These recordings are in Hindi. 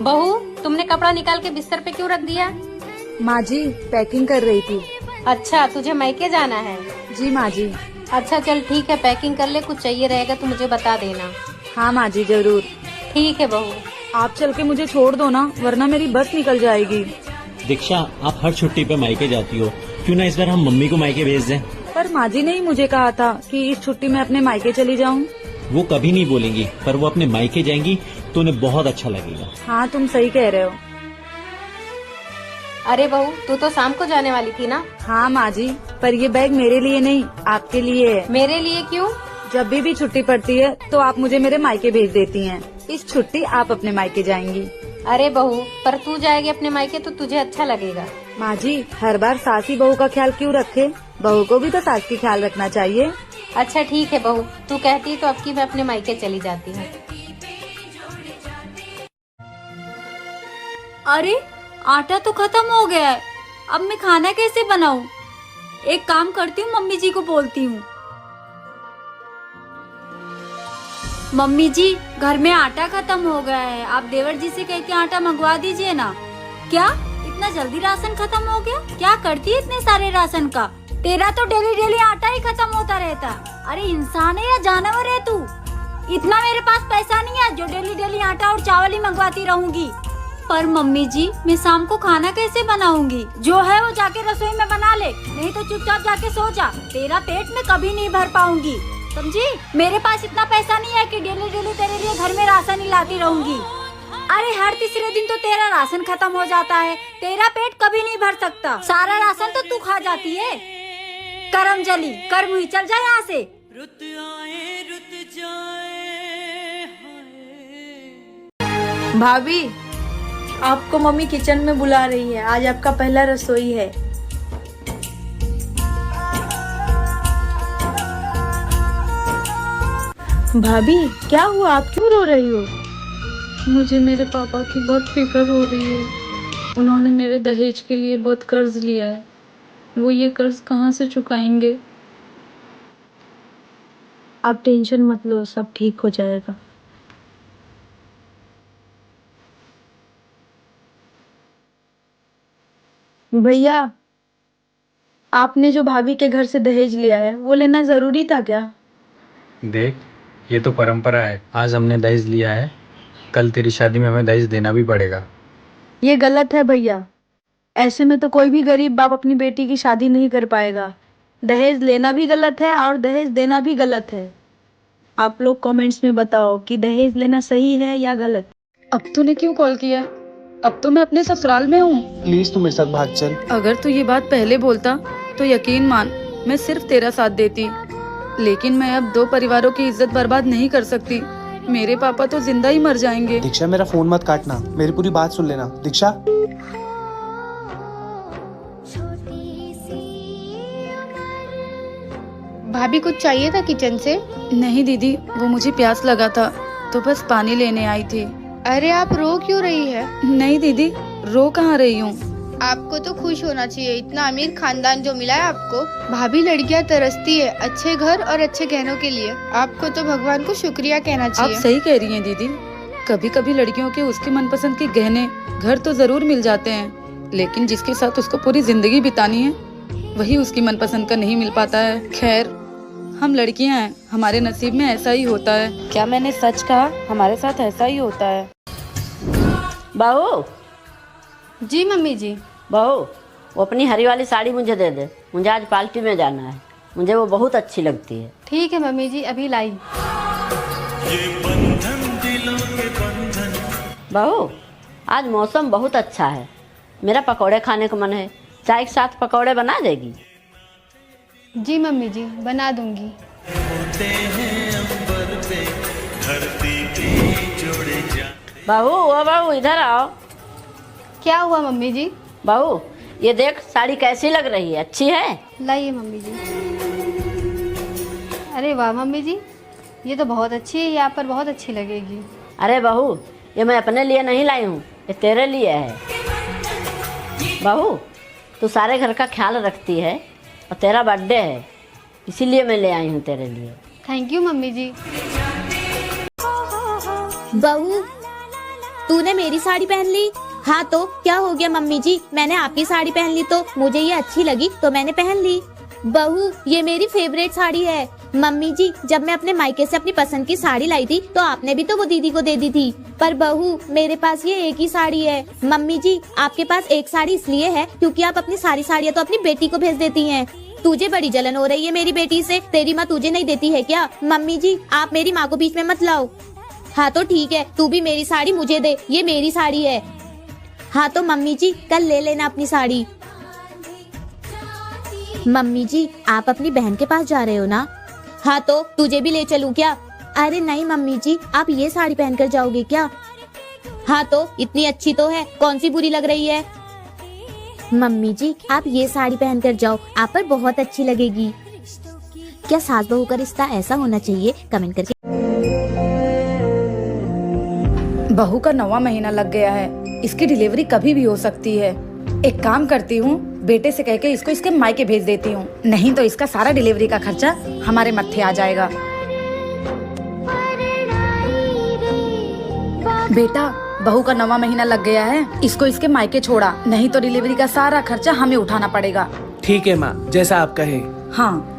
बहू, तुमने कपड़ा निकाल के बिस्तर पे क्यों रख दिया? माँ जी पैकिंग कर रही थी। अच्छा, तुझे मायके जाना है? जी माँ जी। अच्छा चल ठीक है, पैकिंग कर ले, कुछ चाहिए रहेगा तो मुझे बता देना। हाँ माँ जी जरूर। ठीक है बहू। आप चल के मुझे छोड़ दो ना, वरना मेरी बस निकल जाएगी। दीक्षा, आप हर छुट्टी पे मायके जाती हो, क्यों ना इस बार हम मम्मी को मायके भेज दें? पर माँ जी ने ही मुझे कहा था कि इस छुट्टी में अपने मायके चली जाऊँ। वो कभी नहीं बोलेंगी, पर वो अपने मायके जाएंगी तो उन्हें बहुत अच्छा लगेगा। हाँ तुम सही कह रहे हो। अरे बहू, तू तो शाम को जाने वाली थी ना? हाँ माँ जी, पर ये बैग मेरे लिए नहीं आपके लिए है। मेरे लिए क्यों? जब भी छुट्टी पड़ती है तो आप मुझे मेरे मायके भेज देती हैं। इस छुट्टी आप अपने मायके जाएंगी। अरे बहू, पर तू जाएगी अपने मायके तो तुझे अच्छा लगेगा। माँ जी हर बार सास ही बहू का ख्याल क्यों रखे, बहू को भी तो सास की ख्याल रखना चाहिए। अच्छा ठीक है बहू, तू कहती है तो अब की मैं अपने मायके चली जाती हूँ। अरे आटा तो खत्म हो गया है, अब मैं खाना कैसे बनाऊं? एक काम करती हूँ, मम्मी जी को बोलती हूँ। मम्मी जी, घर में आटा खत्म हो गया है, आप देवर जी से कह के आटा मंगवा दीजिए ना। क्या इतना जल्दी राशन खत्म हो गया? क्या करती है इतने सारे राशन का? तेरा तो डेली डेली आटा ही खत्म होता रहता। अरे इंसान है या जानवर है तू? इतना मेरे पास पैसा नहीं है जो डेली डेली आटा और चावल ही मंगवाती रहूंगी। पर मम्मी जी, मैं शाम को खाना कैसे बनाऊंगी? जो है वो जाके रसोई में बना ले, नहीं तो चुपचाप जाके सो जा। तेरा पेट में कभी नहीं भर पाऊंगी, समझी? मेरे पास इतना पैसा नहीं है कि डेली डेली तेरे लिए घर में राशन ही लाती रहूंगी। अरे हर तीसरे दिन तो तेरा राशन खत्म हो जाता है, तेरा पेट कभी नहीं भर सकता। सारा राशन तो तू खा जाती है। करम जली कर मुही, चल जा यहाँ से। रुत आए रुत जाए। भाभी, आपको मम्मी किचन में बुला रही है, आज आपका पहला रसोई है। भाभी क्या हुआ, आप क्यों रो रही हो? मुझे मेरे पापा की बहुत फिक्र हो रही है। उन्होंने मेरे दहेज के लिए बहुत कर्ज लिया है, वो ये कर्ज कहाँ से चुकाएंगे? आप टेंशन मत लो, सब ठीक हो जाएगा। भैया, आपने जो भाभी के घर से दहेज लिया है वो लेना जरूरी था क्या? देख, ये तो परंपरा है। आज हमने दहेज लिया है, कल तेरी शादी में हमें दहेज देना भी पड़ेगा। ये गलत है भैया, ऐसे में तो कोई भी गरीब बाप अपनी बेटी की शादी नहीं कर पाएगा। दहेज लेना भी गलत है और दहेज देना भी गलत है। आप लोग कमेंट्स में बताओ कि दहेज लेना सही है या गलत। अब तूने क्यों कॉल किया? अब तो मैं अपने ससुराल में हूँ। प्लीज तू मेरे साथ भाग चल। अगर तू ये बात पहले बोलता तो यकीन मान मैं सिर्फ तेरा साथ देती, लेकिन मैं अब दो परिवारों की इज्जत बर्बाद नहीं कर सकती। मेरे पापा तो जिंदा ही मर जाएंगे। दीक्षा मेरा फोन मत काटना, मेरी पूरी बात सुन लेना। दीक्षा, भाभी कुछ चाहिए था किचन से? नहीं दीदी, वो मुझे प्यास लगा था तो बस पानी लेने आई थी। अरे आप रो क्यों रही है? नहीं दीदी, रो कहाँ रही हूँ। आपको तो खुश होना चाहिए, इतना अमीर खानदान जो मिला है आपको। भाभी लड़कियां तरसती है अच्छे घर और अच्छे गहनों के लिए, आपको तो भगवान को शुक्रिया कहना आप चाहिए। सही कह रही हैं दीदी, कभी कभी लड़कियों के उसकी मनपसंद के गहने घर तो जरूर मिल जाते हैं, लेकिन जिसके साथ उसको पूरी जिंदगी बितानी है वही उसकी मनपसंद का नहीं मिल पाता है। खैर, हम लड़कियां हैं, हमारे नसीब में ऐसा ही होता है। क्या मैंने सच कहा? हमारे साथ ऐसा ही होता है। बहू, जी मम्मी जी। बहू, वो अपनी हरी वाली साड़ी मुझे दे दे, मुझे आज पार्टी में जाना है, मुझे वो बहुत अच्छी लगती है। ठीक है मम्मी जी, अभी लाई। ये बंधन दिलों के बंधन। बहू, आज मौसम बहुत अच्छा है, मेरा पकौड़े खाने का मन है, चाय के साथ पकौड़े बना देगी? जी मम्मी जी, बना दूंगी। होते हैं अंबर पे धरती भी जोड़े जा। बहू, ओ बहू, इधर आओ। क्या हुआ मम्मी जी? बहू, ये देख साड़ी कैसी लग रही है, अच्छी है? लाइए मम्मी जी। अरे वाह मम्मी जी, ये तो बहुत अच्छी है, ये आप पर बहुत अच्छी लगेगी। अरे बहू, ये मैं अपने लिए नहीं लाई हूँ, ये तेरे लिए है। बहू, तू सारे घर का ख्याल रखती है और तेरा बर्थडे है, इसीलिए मैं ले आई हूँ तेरे लिए। थैंक यू मम्मी जी। बहू, तूने मेरी साड़ी पहन ली? हाँ तो क्या हो गया मम्मी जी, मैंने आपकी साड़ी पहन ली तो मुझे ये अच्छी लगी तो मैंने पहन ली। बहू ये मेरी फेवरेट साड़ी है। मम्मी जी जब मैं अपने मायके से अपनी पसंद की साड़ी लाई थी तो आपने भी तो वो दीदी को दे दी थी, पर बहू मेरे पास ये एक ही साड़ी है। मम्मी जी आपके पास एक साड़ी इसलिए है क्योंकि आप अपनी सारी साड़ियाँ तो अपनी बेटी को भेज देती हैं। तुझे बड़ी जलन हो रही है मेरी बेटी से, तेरी माँ तुझे नहीं देती है क्या? मम्मी जी आप मेरी माँ को बीच में मत लाओ। हाँ तो ठीक है, तू भी मेरी साड़ी मुझे दे, ये मेरी साड़ी है। हाँ तो मम्मी जी कल ले लेना अपनी साड़ी। मम्मी जी आप अपनी बहन के पास जा रहे हो ना? हाँ तो तुझे भी ले चलूं क्या? अरे नहीं मम्मी जी आप ये साड़ी पहनकर जाओगे क्या? हाँ तो इतनी अच्छी तो है, कौन सी बुरी लग रही है? मम्मी जी आप ये साड़ी पहनकर जाओ, आप पर बहुत अच्छी लगेगी। क्या सास बहू का रिश्ता ऐसा होना चाहिए? कमेंट करके। बहू का 9वां महीना लग गया है, इसकी डिलीवरी कभी भी हो सकती है। एक काम करती हूँ, बेटे से कह के इसको इसके मायके भेज देती हूँ, नहीं तो इसका सारा डिलीवरी का खर्चा हमारे मत्थे आ जाएगा। बेटा बहू का 9वां महीना लग गया है, इसको इसके मायके छोड़ा, नहीं तो डिलीवरी का सारा खर्चा हमें उठाना पड़ेगा। ठीक है माँ, जैसा आप कहे। हाँ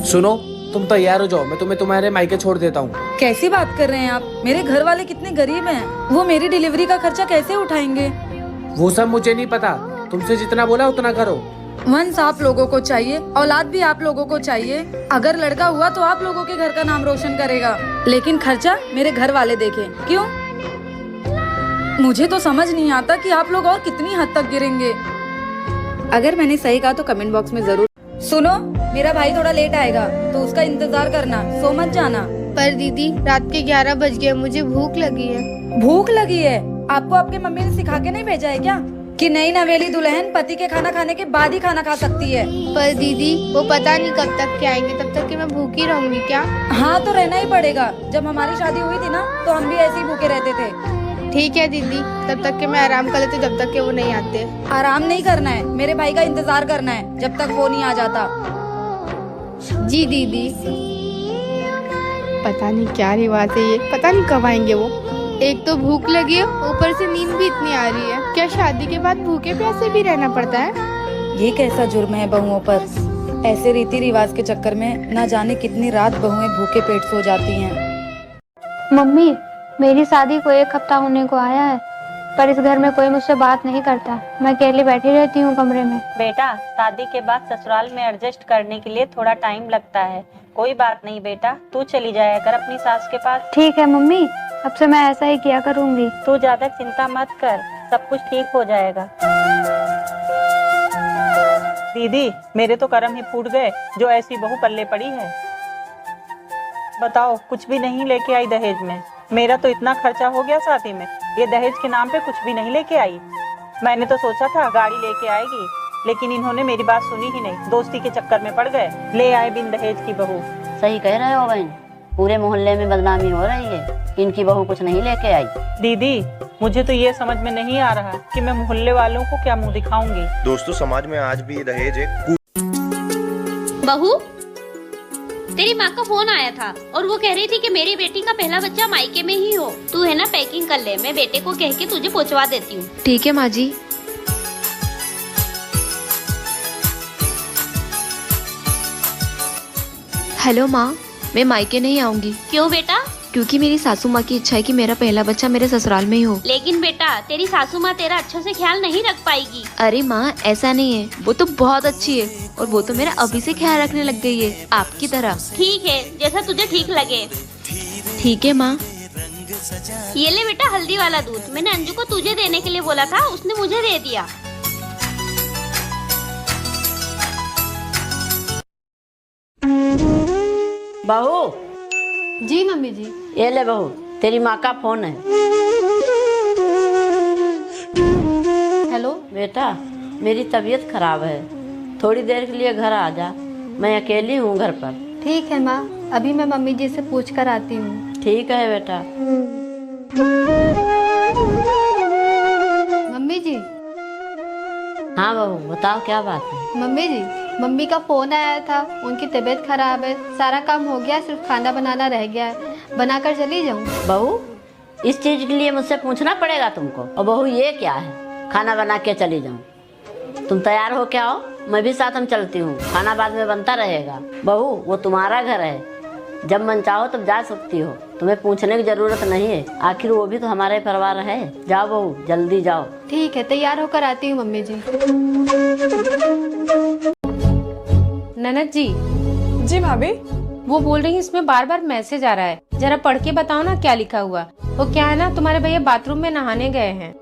सुनो तुम तैयार हो जाओ, मैं तुम्हें तुम्हारे मायके छोड़ देता हूँ। कैसी बात कर रहे हैं आप? मेरे घर वाले कितने गरीब हैं, वो मेरी डिलीवरी का खर्चा कैसे उठाएंगे? वो सब मुझे नहीं पता, तुमसे जितना बोला उतना करो। वंश आप लोगों को चाहिए, औलाद भी आप लोगों को चाहिए। अगर लड़का हुआ तो आप लोगों के घर का नाम रोशन करेगा, लेकिन खर्चा मेरे घर वाले देखें। क्यों? मुझे तो समझ नहीं आता कि आप लोग और कितनी हद तक गिरेंगे। अगर मैंने सही कहा तो कमेंट बॉक्स में जरूर। सुनो मेरा भाई थोड़ा लेट आएगा तो उसका इंतजार करना, सो मत जाना। पर दीदी रात के 11 बज गए, मुझे भूख लगी है। भूख लगी है? आपको आपके मम्मी ने सिखा के नहीं भेजा है क्या कि नई नवेली दुल्हन पति के खाना खाने के बाद ही खाना खा सकती है? पर दीदी वो पता नहीं कब तक के आएंगे, तब तक कि मैं भूखी रहूंगी क्या? हाँ तो रहना ही पड़ेगा। जब हमारी शादी हुई थी ना तो हम भी ऐसे ही भूखे रहते थे। ठीक है दीदी, तब तक के मैं आराम कर लेती, जब तक के वो नहीं आते। आराम नहीं करना है, मेरे भाई का इंतजार करना है जब तक वो नहीं आ जाता। जी दीदी। पता नहीं क्या रिवाज है ये, पता नहीं कब आएंगे वो। एक तो भूख लगी है, ऊपर से नींद भी इतनी आ रही है। क्या शादी के बाद भूखे प्यासे भी रहना पड़ता है? ये कैसा जुर्म है बहुओं पर? ऐसे रीति रिवाज के चक्कर में न जाने कितनी रात बहुएं भूखे पेट सो जाती हैं। मम्मी मेरी शादी को 1 हफ्ता होने को आया है, पर इस घर में कोई मुझसे बात नहीं करता। मैं अकेले बैठी रहती हूँ कमरे में। बेटा शादी के बाद ससुराल में एडजस्ट करने के लिए थोड़ा टाइम लगता है। कोई बात नहीं बेटा, तू चली जाया कर अपनी सास के पास। ठीक है मम्मी, अब से मैं ऐसा ही किया करूँगी। तू ज्यादा चिंता मत कर, सब कुछ ठीक हो जाएगा। दीदी मेरे तो कर्म ही फूट गए, जो ऐसी बहू पल्ले पड़ी है। बताओ कुछ भी नहीं लेके आई दहेज में। मेरा तो इतना खर्चा हो गया शादी में, ये दहेज के नाम पे कुछ भी नहीं लेके आई। मैंने तो सोचा था गाड़ी लेके आएगी, लेकिन इन्होंने मेरी बात सुनी ही नहीं, दोस्ती के चक्कर में पड़ गए, ले आए बिन दहेज की बहू। सही कह रहे हो बहन, पूरे मोहल्ले में बदनामी हो रही है, इनकी बहू कुछ नहीं लेके आई। दीदी मुझे तो ये समझ में नहीं आ रहा कि मैं मोहल्ले वालों को क्या मुंह दिखाऊंगी। दोस्तों समाज में आज भी दहेज एक बहू तेरी माँ का फोन आया था और वो कह रही थी कि मेरी बेटी का पहला बच्चा मायके में ही हो। तू है ना पैकिंग कर ले, मैं बेटे को कह के तुझे पहुँचवा देती हूँ। ठीक है माँ जी। हेलो माँ, मैं मायके नहीं आऊंगी। क्यों बेटा? क्योंकि मेरी सासू माँ की इच्छा है कि मेरा पहला बच्चा मेरे ससुराल में ही हो। लेकिन बेटा तेरी सासू माँ तेरा अच्छे से ख्याल नहीं रख पाएगी। अरे माँ ऐसा नहीं है, वो तो बहुत अच्छी है और वो तो मेरा अभी से ख्याल रखने लग गई है, आपकी तरह। ठीक है जैसा तुझे ठीक लगे। ठीक है माँ। ये ले बेटा हल्दी वाला दूध, मैंने अंजू को तुझे देने के लिए बोला था, उसने मुझे दे दिया। बहू। जी मम्मी जी। ये ले बहू, तेरी माँ का फोन है। हेलो बेटा मेरी तबीयत खराब है, थोड़ी देर के लिए घर आ जा, मैं अकेली हूँ घर पर। ठीक है माँ, अभी मैं मम्मी जी से पूछ कर आती हूँ। ठीक है बेटा। मम्मी जी। हाँ बहू बताओ क्या बात है। मम्मी जी मम्मी का फोन आया था, उनकी तबीयत खराब है, सारा काम हो गया, सिर्फ खाना बनाना रह गया है। बनाकर चली जाऊँ? बहू, इस चीज के लिए मुझसे पूछना पड़ेगा तुमको। और बहू, ये क्या है? खाना बना के चली जाऊँ? तुम तैयार हो क्या हो? मैं भी साथ में चलती हूँ, खाना बाद में बनता रहेगा। बहू, वो तुम्हारा घर है, जब मन चाहो तब जा सकती हो, तुम्हें पूछने की जरूरत नहीं है। आखिर वो भी तो हमारे परिवार है। जाओ बहू, जल्दी जाओ। ठीक है, तैयार होकर आती हूँ मम्मी जी। ननद जी। जी भाभी। वो बोल रही है इसमें बार बार मैसेज आ रहा है, जरा पढ़ के बताओ ना क्या लिखा हुआ। वो क्या है ना, तुम्हारे भैया बाथरूम में नहाने गए हैं।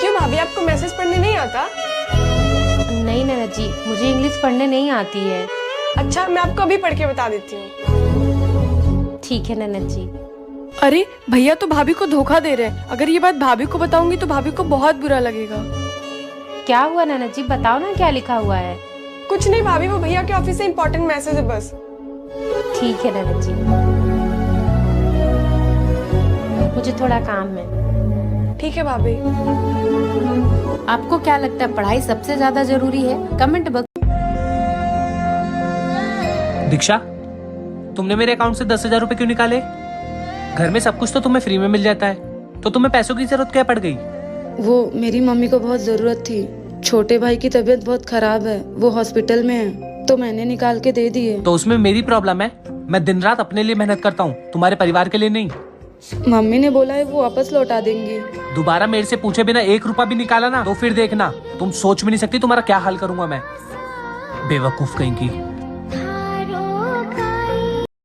क्यों भाभी, आपको मैसेज पढ़ने नहीं आता? नहीं ननद जी, मुझे इंग्लिश पढ़ने नहीं आती है। अच्छा, मैं आपको अभी पढ़ के बता देती हूँ। ठीक है ननद जी। अरे भैया तो भाभी को धोखा दे रहे हैं। अगर ये बात भाभी को बताऊंगी तो भाभी को बहुत बुरा लगेगा। क्या हुआ ननद जी, बताओ ना क्या लिखा हुआ है। कुछ नहीं भाभी, वो भैया के ऑफिस से इम्पोर्टेंट मैसेज है बस। ठीक है ननद जी, मुझे थोड़ा काम है। ठीक है भाभी। आपको क्या लगता है पढ़ाई सबसे ज्यादा जरूरी है? Comment box. दीक्षा, तुमने मेरे अकाउंट से 10,000 रुपए क्यों निकाले? घर में सब कुछ तो तुम्हें फ्री में मिल जाता है, तो तुम्हें पैसों की जरूरत क्या पड़ गई? वो मेरी मम्मी को बहुत जरूरत थी। छोटे भाई की तबीयत बहुत खराब है, वो हॉस्पिटल में है, तो मैंने निकाल के दे दिए। तो उसमें मेरी प्रॉब्लम है? मैं दिन रात अपने लिए मेहनत करता हूँ, तुम्हारे परिवार के लिए नहीं। मम्मी ने बोला है वो वापस लौटा देंगी। दोबारा मेरे से पूछे बिना 1 रुपया भी निकाला ना, तो फिर देखना, तुम सोच भी नहीं सकती तुम्हारा क्या हाल करूंगा मैं। बेवकूफ कहीं की।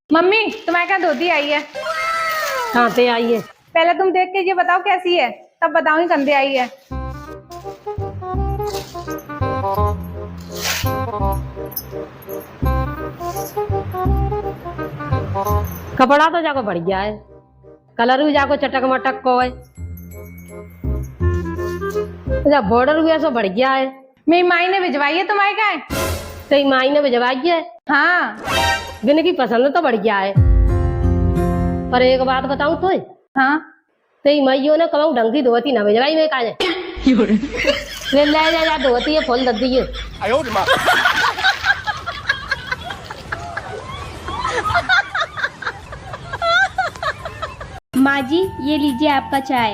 मम्मी, तुम्हारे क्या धोती आई है? कहाँ से आई है? पहले तुम देख के ये बताओ कैसी है, तब बताऊंगी कंधे आई है। कपड़ा तो जाको बढ़िया है, कलर भी जाको चटक मटक को है, बॉर्डर भी ऐसा बढ़िया है। मेरी माई ने भिजवाई है, तुम्हारे क्या है? तेरी माई ने भिजवाई है? हाँ। बिन की पसंद तो बढ़िया है, पर एक बात बताऊं तो। हाँ। तेरी माइयों ने कहूँ ढंग की धोती ना भिजवाई में काहे ले जा धोती है फुल दद्दी है। माँ जी, ये लीजिए आपका चाय।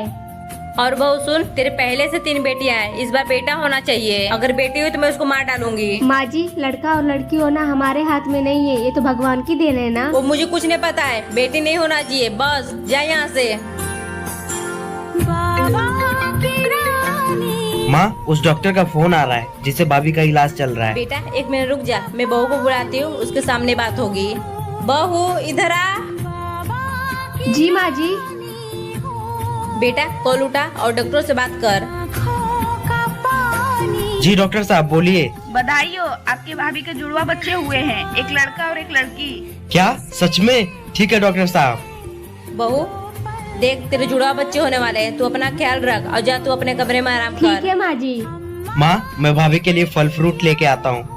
और बहू सुन, तेरे पहले से 3 बेटियां हैं, इस बार बेटा होना चाहिए। अगर बेटी हुई तो मैं उसको मार डालूंगी। माँ जी, लड़का और लड़की होना हमारे हाथ में नहीं है, ये तो भगवान की देन है ना। वो मुझे कुछ नहीं पता है, बेटी नहीं होना चाहिए, बस जा यहाँ से। माँ, उस डॉक्टर का फोन आ रहा है जिससे भाभी का इलाज चल रहा है। बेटा 1 मिनट रुक जा, मैं बहू को बुलाती हूँ, उसके सामने बात होगी। बहू इधर आ। जी माँ जी। बेटा कॉल उठा और डॉक्टर से बात कर। जी डॉक्टर साहब बोलिए। बधाई हो, आपके भाभी के जुड़वा बच्चे हुए हैं, एक लड़का और एक लड़की। क्या सच में? ठीक है डॉक्टर साहब। बहू देख, तेरे जुड़वा बच्चे होने वाले हैं, तू अपना ख्याल रख और जा तू अपने कमरे में आराम कर। ठीक है माँ जी। माँ, मैं भाभी के लिए फल फ्रूट लेके आता हूँ।